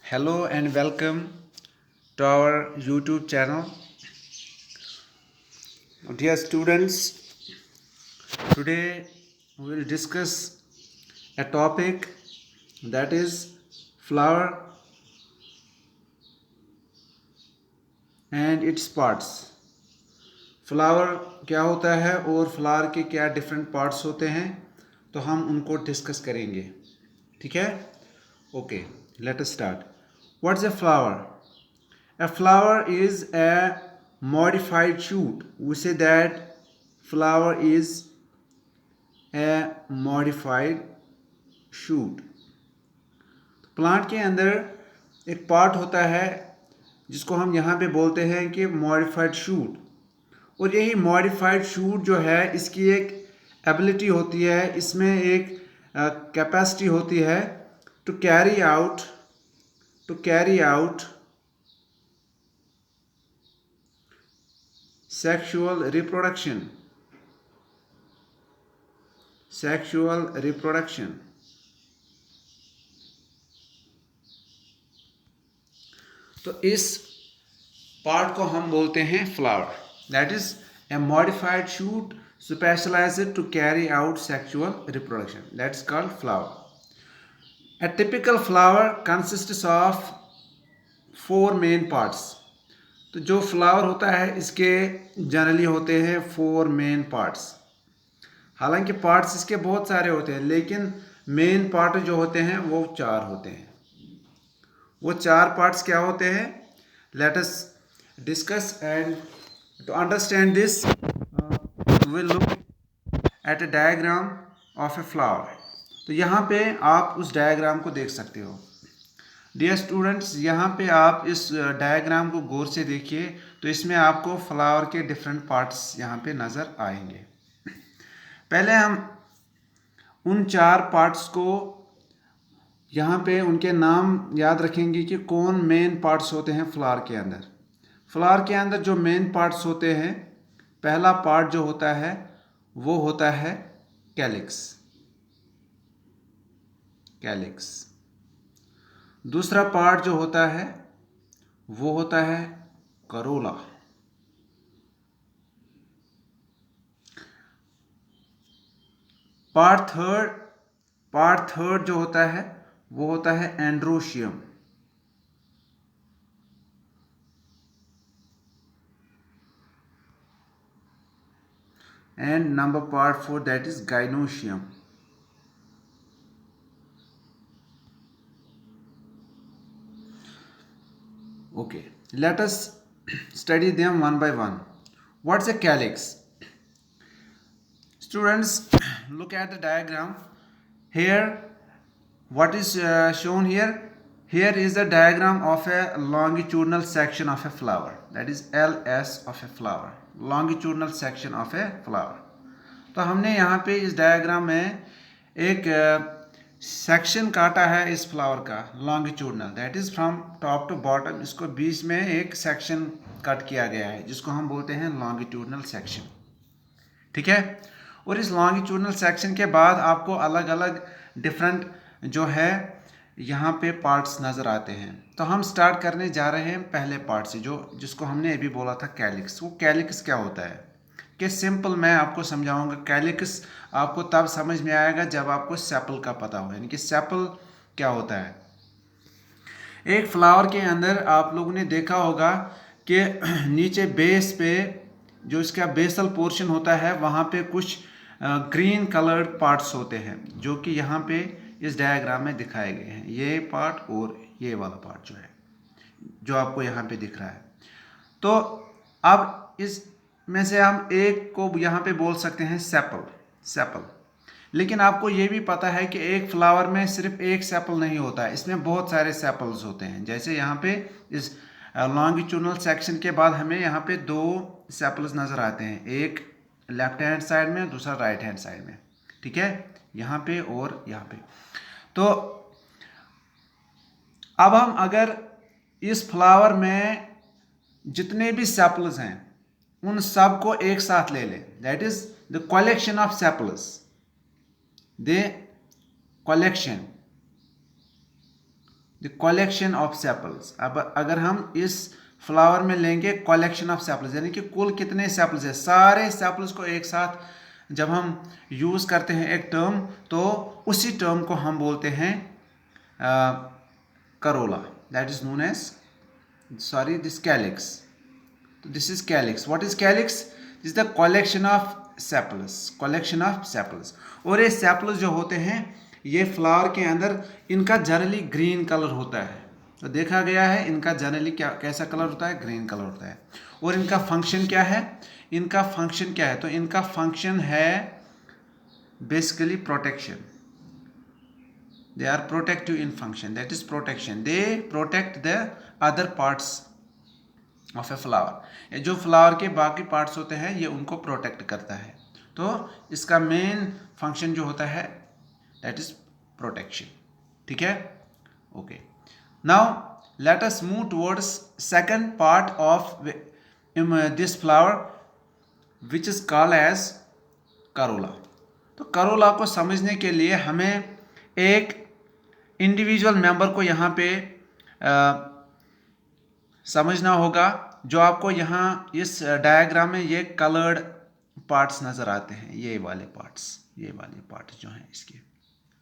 Hello and welcome to our YouTube channel. Dear students, today we will discuss a topic that is flower and its parts. Flower क्या होता है और flower के क्या different parts होते हैं, तो हम उनको डिस्कस करेंगे. ठीक है? Okay, let us start. What's a flower? A flower is a modified shoot. We say that flower is a modified shoot. Plant के अंदर एक पार्ट होता है जिसको हम यहाँ पे बोलते हैं कि मॉडिफाइड शूट. और यही मॉडिफाइड शूट जो है, इसकी एक एबिलिटी होती है, इसमें एक कैपेसिटी होती है to carry out sexual reproduction. तो इस पार्ट को हम बोलते हैं flower. That is a modified shoot specialised to carry out sexual reproduction. That's called flower. A typical flower consists of 4 main parts. तो जो फ्लावर होता है इसके जनरली होते हैं 4 मेन पार्ट्स. हालांकि पार्ट्स इसके बहुत सारे होते हैं, लेकिन मेन पार्ट जो होते हैं वो 4 होते हैं. वो 4 पार्ट्स क्या होते हैं? Let us discuss and to understand this will look at a diagram of a flower. तो यहाँ पे आप उस डायग्राम को देख सकते हो. डियर स्टूडेंट्स, यहाँ पे आप इस डायग्राम को गौर से देखिए तो इसमें आपको फ्लावर के डिफरेंट पार्ट्स यहाँ पे नज़र आएंगे. पहले हम उन 4 पार्ट्स को यहाँ पे उनके नाम याद रखेंगे कि कौन मेन पार्ट्स होते हैं फ्लावर के अंदर. फ्लावर के अंदर जो मेन पार्ट्स होते हैं, पहला पार्ट जो होता है वो होता है कैलिक्स. दूसरा पार्ट जो होता है वो होता है करोला. पार्ट थर्ड जो होता है वो होता है androecium. And number part 4 that is gynoecium. Okay, let us study them one by one. What's a calyx? Students, look at the diagram. Here, what is shown here? Here is the diagram of a longitudinal section of a flower. That is LS of a flower. Longitudinal section of a flower. तो हमने यहाँ पे इस diagram में एक section काटा है इस फ्लावर का longitudinal. That is from top to bottom. इसको बीच में एक सेक्शन कट किया गया है जिसको हम बोलते हैं लॉन्गिट्यूडनल सेक्शन. ठीक है? और इस लॉन्गिट्यूडनल सेक्शन के बाद आपको अलग अलग डिफरेंट जो है यहाँ पे पार्ट्स नज़र आते हैं. तो हम स्टार्ट करने जा रहे हैं पहले पार्ट से, जिसको हमने अभी बोला था कैलिक्स. वो कैलिक्स क्या होता है कि सिंपल मैं आपको समझाऊंगा. कैलिक्स आपको तब समझ में आएगा जब आपको सेपल का पता हो. यानी कि सेपल क्या होता है. एक फ्लावर के अंदर आप लोगों ने देखा होगा कि नीचे बेस पे जो इसका बेसल पोर्शन होता है वहाँ पे कुछ ग्रीन कलर्ड पार्ट्स होते हैं, जो कि यहाँ पे इस डायग्राम में दिखाए गए हैं. ये पार्ट और ये वाला पार्ट जो है, जो आपको यहाँ पे दिख रहा है. तो अब इस में से हम एक को यहाँ पे बोल सकते हैं सेपल. लेकिन आपको ये भी पता है कि एक फ्लावर में सिर्फ एक सेपल नहीं होता है, इसमें बहुत सारे सेपल्स होते हैं. जैसे यहाँ पे इस लॉन्गिट्यूडनल सेक्शन के बाद हमें यहाँ पे 2 सेपल्स नज़र आते हैं, एक लेफ्ट हैंड साइड में, दूसरा राइट हैंड साइड में. ठीक है? यहाँ पे और यहाँ पे. तो अब हम अगर इस फ्लावर में जितने भी सेपल्स हैं उन सब को एक साथ ले लें. That is the collection of sepals. The collection of sepals. अब अगर हम इस फ्लावर में लेंगे कलेक्शन ऑफ सेपल्स, यानी कि कुल कितने सेपल्स है, सारे सेपल्स को एक साथ जब हम यूज़ करते हैं एक टर्म, तो उसी टर्म को हम बोलते हैं corolla, that is known as, sorry, this calyx. तो this is calyx. What is calyx? This is the collection of sepals, collection of sepals. और ये सेपल्स जो होते हैं ये फ्लावर के अंदर, इनका जनरली ग्रीन कलर होता है। तो देखा गया है इनका जनरली क्या कैसा कलर होता है, ग्रीन कलर होता है। और इनका फंक्शन क्या है, इनका फंक्शन क्या है, तो इनका फंक्शन है basically protection. They are protective in function, that is protection. They protect the other parts of a flower. जो फ्लावर के बाकी पार्ट्स होते हैं ये उनको प्रोटेक्ट करता है। तो इसका मेन फंक्शन जो होता है दैट इज प्रोटेक्शन। ठीक है, okay. Now let us move towards second part of this flower which is called as corolla. तो करोला को समझने के लिए हमें एक इंडिविजुअल मेंबर को यहाँ पे समझना होगा। जो आपको यहाँ इस डायग्राम में ये कलर्ड पार्ट्स नज़र आते हैं, ये वाले पार्ट्स, ये वाले पार्ट्स जो हैं इसके,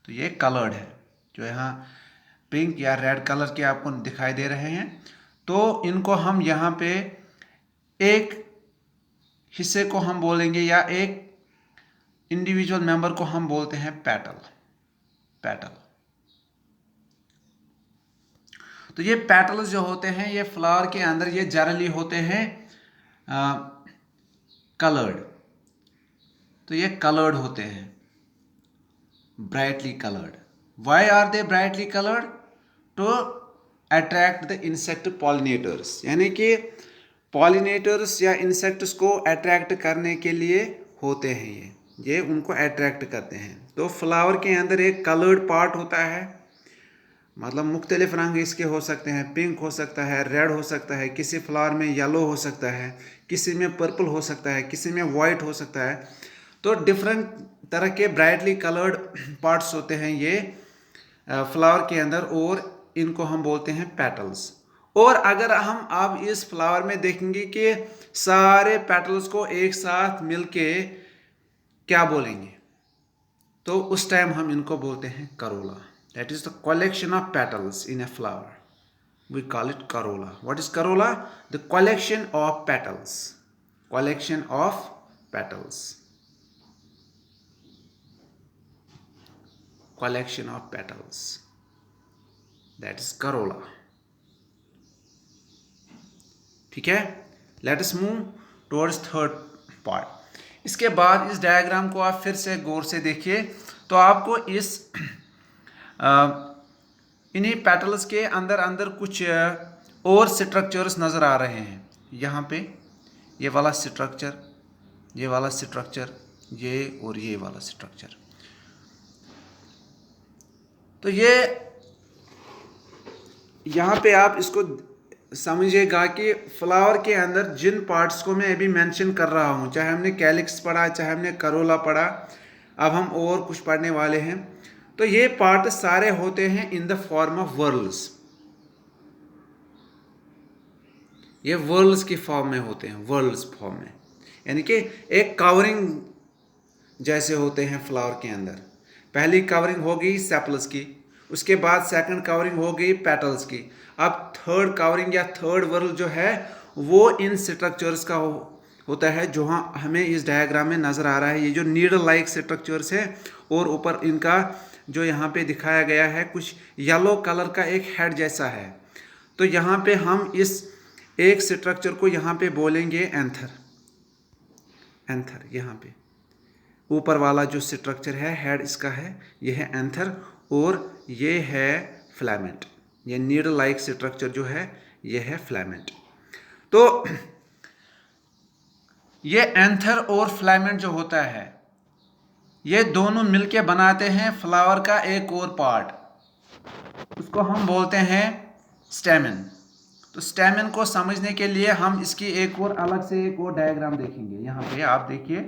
तो ये कलर्ड है। जो यहाँ पिंक या रेड कलर के आपको दिखाई दे रहे हैं, तो इनको हम यहाँ पे एक हिस्से को हम बोलेंगे, या एक इंडिविजुअल मेंबर को हम बोलते हैं पेटल, पेटल। तो ये पेटल्स जो होते हैं ये फ्लावर के अंदर ये जनरली होते हैं कलर्ड। तो ये कलर्ड होते हैं, brightly coloured. Why are they brightly coloured? To attract the insect pollinators, यानी कि पॉलिनेटर्स या इंसेक्ट्स को अट्रैक्ट करने के लिए होते हैं ये उनको अट्रैक्ट करते हैं। तो फ्लावर के अंदर एक कलर्ड पार्ट होता है, मतलब मुख्तलिफ रंग इसके हो सकते हैं, पिंक हो सकता है, रेड हो सकता है, किसी फ्लावर में येलो हो सकता है, किसी में पर्पल हो सकता है, किसी में वाइट हो सकता है। तो डिफरेंट तरह के ब्राइटली कलर्ड पार्ट्स होते हैं ये फ्लावर के अंदर, और इनको हम बोलते हैं पेटल्स। और अगर हम अब इस फ्लावर में देखेंगे कि सारे पेटल्स को एक साथ मिलके क्या बोलेंगे, तो उस टाइम हम इनको बोलते हैं Corolla. That is the collection of petals in a flower. We call it corolla. What is corolla? The collection of petals. Collection of petals. Collection of petals. That is corolla. ठीक है? Let us move towards third part. इसके बाद इस diagram को आप फिर से गौर से देखिए, तो आपको इस इन्हीं पेटल्स के अंदर अंदर कुछ और स्ट्रक्चर्स नज़र आ रहे हैं। यहाँ पे ये वाला स्ट्रक्चर, ये वाला स्ट्रक्चर, ये और ये वाला स्ट्रक्चर। तो ये यहाँ पे आप इसको समझिएगा कि फ्लावर के अंदर जिन पार्ट्स को मैं अभी मेंशन कर रहा हूँ, चाहे हमने कैलिक्स पढ़ा, चाहे हमने करोला पढ़ा, अब हम और कुछ पढ़ने वाले हैं। तो ये पार्ट सारे होते हैं in the form of whorls. ये वर्ल्स की फॉर्म में होते हैं, वर्ल्स फॉर्म में, यानी कि एक कवरिंग जैसे होते हैं फ्लावर के अंदर। पहली कवरिंग हो गई सेपल्स की, उसके बाद सेकंड कवरिंग हो गई पेटल्स की, अब थर्ड कवरिंग या थर्ड वर्ल जो है वो इन स्ट्रक्चर्स का होता है जो हमें इस डायग्राम में नज़र आ रहा है। ये जो नीडल लाइक स्ट्रक्चर्स है, और ऊपर इनका जो यहाँ पे दिखाया गया है कुछ येलो कलर का एक हेड जैसा है। तो यहाँ पे हम इस एक स्ट्रक्चर को यहाँ पे बोलेंगे एंथर। एंथर यहाँ पे ऊपर वाला जो स्ट्रक्चर है, हेड इसका है, ये है एंथर, और ये है फिलामेंट। ये नीडल लाइक स्ट्रक्चर जो है ये है फिलामेंट। तो ये एंथर और फिलामेंट जो होता है ये दोनों मिलके बनाते हैं फ्लावर का एक और पार्ट, उसको हम बोलते हैं स्टेमन। तो स्टेमन को समझने के लिए हम इसकी एक और अलग से एक और डायग्राम देखेंगे। यहाँ पे आप देखिए,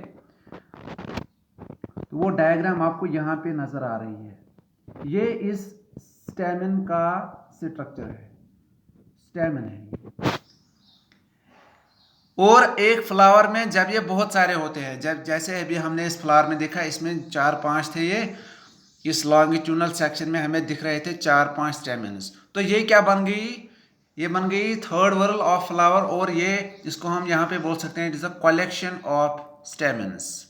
तो वो डायग्राम आपको यहाँ पे नजर आ रही है। ये इस स्टेमन का स्ट्रक्चर है, स्टेमन है। और एक फ्लावर में जब ये बहुत सारे होते हैं, जब जैसे अभी हमने इस फ्लावर में देखा, इसमें 4-5 थे, ये इस लॉन्गिट्यूडनल सेक्शन में हमें दिख रहे थे 4-5 स्टेमन्स। तो ये क्या बन गई, ये बन गई थर्ड वर्ल ऑफ फ्लावर। और ये इसको हम यहाँ पे बोल सकते हैं it is a collection of stamens,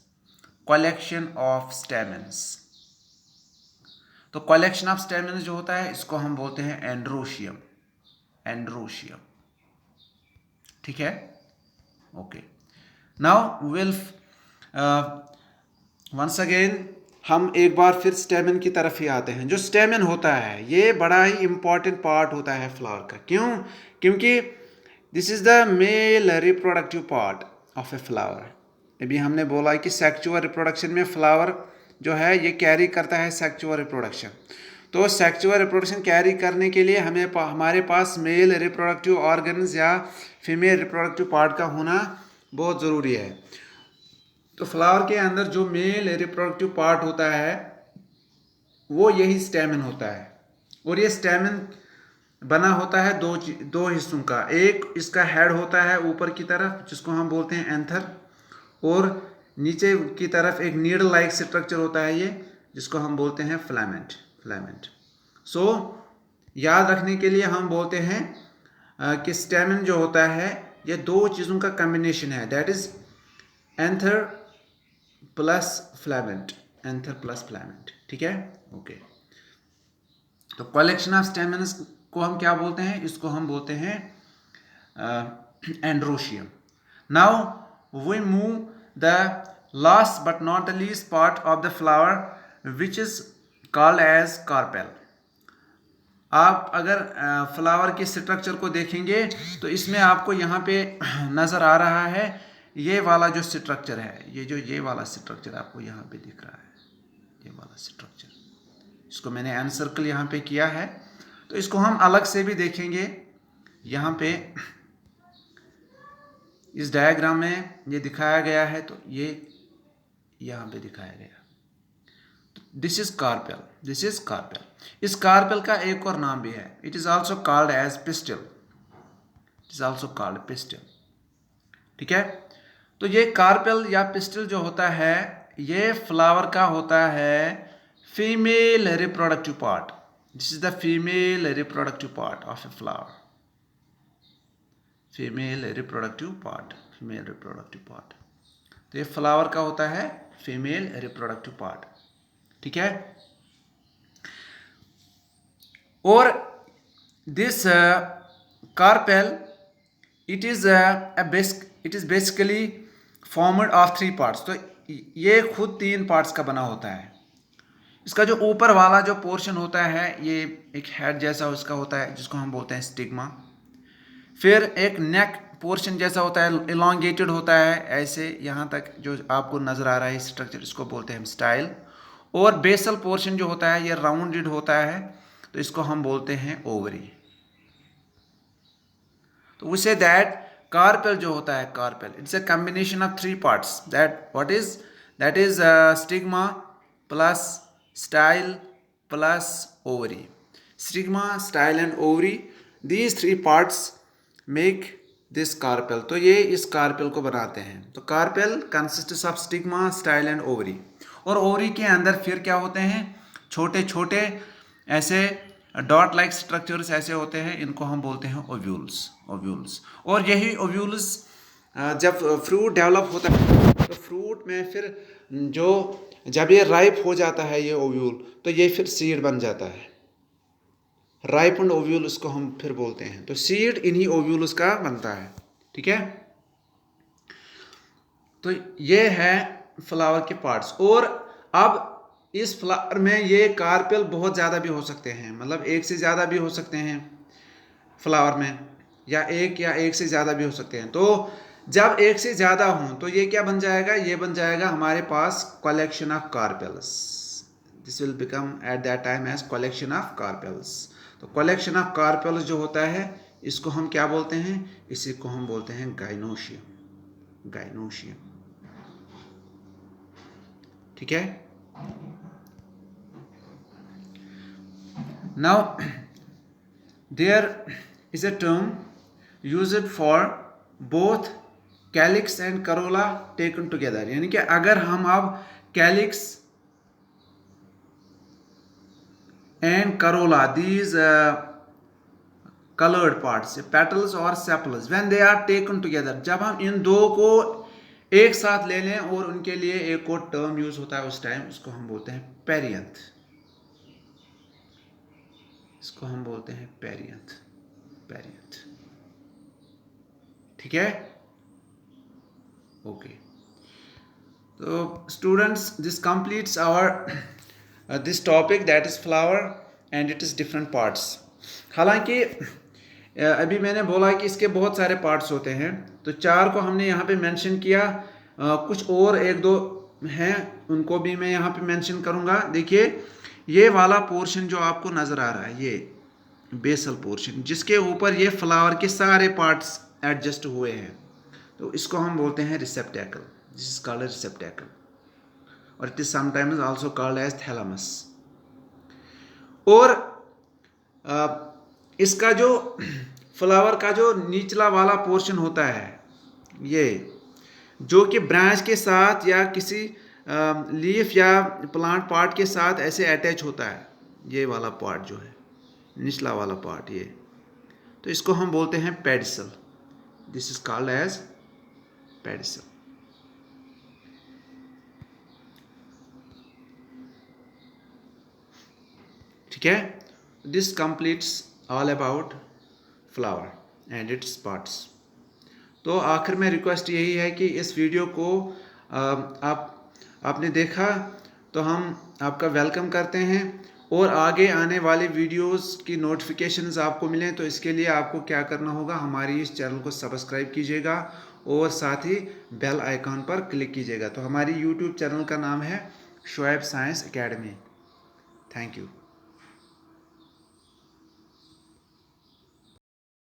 collection of stamens. तो कलेक्शन ऑफ स्टेमन्स जो होता है इसको हम बोलते हैं एंड्रोशियम, एंड्रोशियम। ठीक है, okay. Now will once again हम एक बार फिर स्टेमन की तरफ ही आते हैं। जो स्टेमन होता है ये बड़ा ही इंपॉर्टेंट पार्ट होता है फ्लावर का। क्यों? क्योंकि this is the male reproductive part of a flower. अभी हमने बोला कि सेक्सुअल रिप्रोडक्शन में फ्लावर जो है ये कैरी करता है सेक्सुअल रिप्रोडक्शन। तो सेक्सुअल रिप्रोडक्शन कैरी करने के लिए हमारे पास मेल रिप्रोडक्टिव ऑर्गन्स या फीमेल रिप्रोडक्टिव पार्ट का होना बहुत ज़रूरी है। तो फ्लावर के अंदर जो मेल रिप्रोडक्टिव पार्ट होता है वो यही स्टेमन होता है। और ये स्टेमन बना होता है दो हिस्सों का। एक इसका हेड होता है ऊपर की तरफ जिसको हम बोलते हैं एंथर, और नीचे की तरफ एक नीडल लाइक स्ट्रक्चर होता है ये जिसको हम बोलते हैं फिलामेंट, फिलामेंट। सो याद रखने के लिए हम बोलते हैं कि स्टेमन जो होता है ये दो चीज़ों का कॉम्बिनेशन है, that is anther plus filament, anther plus filament. ठीक है, ओके। तो कलेक्शन ऑफ स्टेमन्स को हम क्या बोलते हैं, इसको हम बोलते हैं androecium. Now we move the last but not the least part of the flower which is called as carpel. आप अगर फ्लावर के स्ट्रक्चर को देखेंगे तो इसमें आपको यहाँ पे नज़र आ रहा है ये वाला जो स्ट्रक्चर है, ये वाला स्ट्रक्चर आपको यहाँ पे दिख रहा है, ये वाला स्ट्रक्चर। इसको मैंने एन सर्कल यहाँ पे किया है। तो इसको हम अलग से भी देखेंगे। यहाँ पे इस डायग्राम में ये दिखाया गया है, तो ये यहाँ पे दिखाया गया। This is carpel, this is carpel. इस कार्पेल का एक और नाम भी है, it is also called as pistil, it is also called pistil. ठीक है, तो ये कार्पेल या पिस्टल जो होता है ये फ्लावर का होता है female reproductive part. This is the female reproductive part of a flower, female reproductive part, female reproductive part. तो ये फ्लावर का होता है फीमेल रिप्रोडक्टिव पार्ट। ठीक है, और this carpel it is basically formed of 3 parts. तो ये खुद 3 पार्ट्स का बना होता है। इसका जो ऊपर वाला जो पोर्शन होता है ये एक हेड जैसा उसका होता है जिसको हम बोलते हैं स्टिग्मा। फिर एक नेक पोर्शन जैसा होता है, इलोंगेटेड होता है ऐसे यहाँ तक जो आपको नज़र आ रहा है स्ट्रक्चर, इसको बोलते हैं हम स्टाइल। और बेसल पोर्शन जो होता है ये राउंडेड होता है, तो इसको हम बोलते हैं ओवरी। तो वी से दैट कार्पेल जो होता है, carpel it's a combination of 3 parts, that is stigma plus style plus ovary. Stigma, style and ovary, these 3 parts make this carpel. तो ये इस कार्पेल को बनाते हैं। तो carpel consists of stigma, style and ovary. और ओवरी के अंदर फिर क्या होते हैं, छोटे छोटे ऐसे डॉट लाइक स्ट्रक्चर्स ऐसे होते हैं, इनको हम बोलते हैं ओव्यूल्स, ओव्यूल्स। और यही ओव्यूल्स जब फ्रूट डेवलप होता है तो फ्रूट में फिर जो जब ये राइप हो जाता है ये ओव्यूल, तो ये फिर सीड बन जाता है। राइपन्ड ओव्यूल उसको हम फिर बोलते हैं। तो सीड इन्हीं ओव्यूल्स का बनता है। ठीक है, तो ये है फ्लावर के पार्ट्स। और अब इस फ्लावर में ये कार्पेल बहुत ज़्यादा भी हो सकते हैं, मतलब एक से ज़्यादा भी हो सकते हैं फ्लावर में, या एक से ज़्यादा भी हो सकते हैं। तो जब एक से ज़्यादा हों तो ये क्या बन जाएगा, ये बन जाएगा हमारे पास collection of carpels. This will become at that time as collection of carpels. तो कलेक्शन ऑफ कार्पेल्स जो होता है इसको हम क्या बोलते हैं, इसी को हम बोलते हैं गाइनोशियम, गाइनोशियम। ठीक है, now There is a term used for both calyx and corolla taken together. यानी कि अगर हम अब calyx and corolla, these colored parts, petals or sepals, when they are taken together, जब हम इन दो को एक साथ ले लें और उनके लिए एक और टर्म यूज होता है उस टाइम, उसको हम बोलते हैं पेरियंथ. इसको हम बोलते हैं पेरियंथ. पेरियंथ. ठीक है. ओके. तो students, this completes our this topic, that is flower and it is different parts. हालांकि अभी मैंने बोला कि इसके बहुत सारे पार्ट्स होते हैं, तो 4 को हमने यहाँ पे मेंशन किया. कुछ और 1-2 हैं, उनको भी मैं यहाँ पे मेंशन करूँगा. देखिए, ये वाला पोर्शन जो आपको नज़र आ रहा है, ये बेसल पोर्शन, जिसके ऊपर ये फ्लावर के सारे पार्ट्स एडजस्ट हुए हैं, तो इसको हम बोलते हैं receptacle. This is called receptacle, और it is sometimes also called as thalamus. और इसका जो फ्लावर का जो निचला वाला पोर्शन होता है, ये जो कि ब्रांच के साथ या किसी लीफ या प्लांट पार्ट के साथ ऐसे अटैच होता है, ये वाला पार्ट जो है, निचला वाला पार्ट, ये, तो इसको हम बोलते हैं pedicel. This is called as pedicel. ठीक है. This completes all about flower and its parts. तो आखिर में रिक्वेस्ट यही है कि इस वीडियो को आपने देखा तो हम आपका वेलकम करते हैं, और आगे आने वाले वीडियोस की नोटिफिकेशंस आपको मिलें, तो इसके लिए आपको क्या करना होगा, हमारी इस चैनल को सब्सक्राइब कीजिएगा और साथ ही बेल आइकॉन पर क्लिक कीजिएगा. तो हमारी यूट्यूब चैनल का नाम है Shoaib science academy. Thank you.